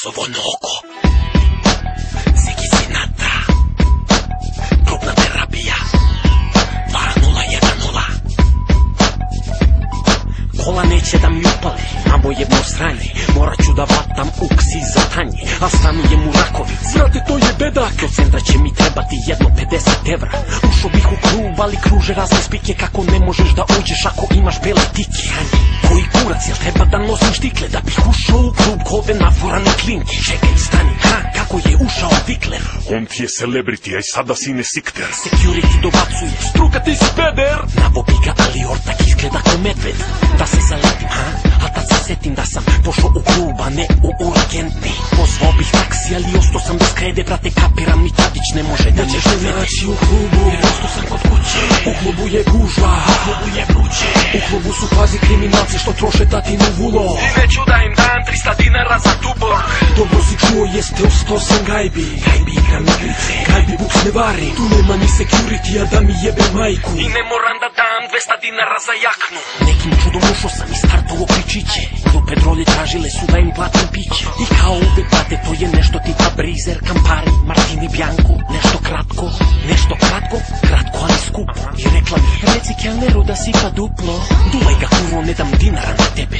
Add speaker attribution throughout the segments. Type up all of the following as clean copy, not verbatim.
Speaker 1: Obrazovno oko. Zeki Sinatra. Grupna terapija. 2010. Kola neće da mi upale na moje strane. Morat ću da vatam uksi za tanje, a stanujem u Rakovici. Brate, to je bedak. Do centra će mi trebati jedno 50 evra. Ušao bih u klub, ali kruže razne spike. Kako ne možeš da uđeš ako imaš bele tike? Koji kurac, jel treba da nosim štikle da bih ušao u klub kove naforane klinke? Čekaj, stani, kako je ušao Vikler?
Speaker 2: On ti je celebrity, aj sada si ne sikter.
Speaker 1: Security dobacuje, struka ti si peder. Navobi ga, ali ortak izgleda ko medved. Da se zaletim, a tad se setim da sam pošao u klub, a ne u urgentni. Pozvao bih taksi, ali ostao sam bez krede. Brate, kapiram, ni Tadić ne može da me vede. Naći u klubu, jer ostao sam kod kuće. U klubu je gužva, u klubu je vruće. U klubu su pazi kriminalci što troše tatinu vulo. I neću da im dam 300 dinara za Tuborg. Dobro si čuo, jeste ostao sam gajbi. Gajbi igram igrice, gajbi buks ne vari. Tu nema ni security-a da mi jebe majku. I ne moram da dam 200 dinara za jaknu. Nekim čudom ušao sam i startovo pričiće. Grupe drolje tražile su da im platim piće. I kao uvek, brate, to je nešto tipa Brizer, Campari, Martini Bianco. Nešto kratko, kratko ali skupo. I rekla mi, reci kelneru da sipa duplo. Dulaj ga kurvo, ne dam dinara na tebe.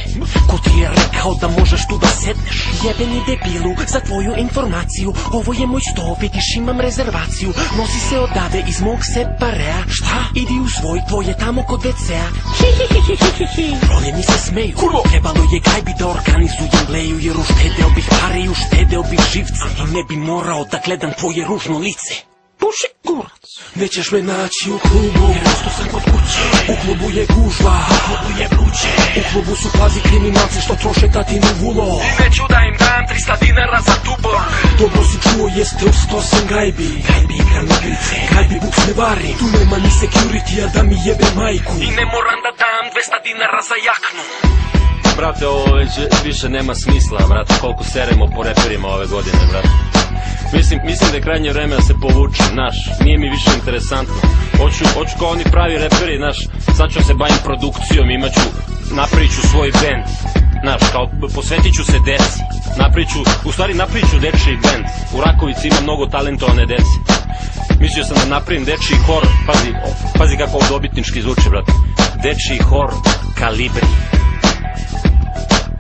Speaker 1: Ko ti je rekao da možeš tu da sedneš? Jebeni debilu, za tvoju informaciju. Ovo je moj sto, vidiš imam rezervaciju. Nosi se odave iz mog separea. Šta? Idi u svoj, tvoje tamo kod WC-a. Rolje mi se smeju. Kurvo! Trebalo je gajbi da organizujem bleju. Jer uštedeo bih pare i uštedeo bih živce. I ne bi morao da gledam tvoje ružno lice. Puši kurac. Nećeš me naći u klubu, jer ostao sam kod kuće. U klubu je gužva, u klubu je vruće. U klubu su pazi kriminalci što troše tatinu vulo. I neću da im dam 300 dinara za Tuborg. Dobro si čuo, jeste ostao sam gajbi. Gajbi igram igrice, gajbi buks ne vari. Tu nema ni security-a da mi jebe majku. I ne moram da dam 200 dinara za jaknu.
Speaker 3: Brate, ovo već više nema smisla, brate, koliko seremo po reperima ove godine, brate. Mislim da je krajnje vreme da se povučem, znaš, nije mi više interesantno. Hoću kao oni pravi reperi, znaš, sad ću se bavim produkcijom, napravit ću svoj band, znaš, kao posvetit ću se deci, napravit ću dečiji band. U Rakovici ima mnogo talentovane deci. Mislio sam da napravim dečiji hor, pazi kako ovo dobitnički zvuči, brate. Dečiji hor Kalibri.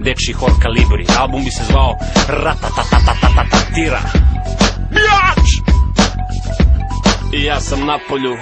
Speaker 3: Dečiji hor Kalibri. Album bi se zvao Ratatatatatatatira. Bijač! I ja sam na polju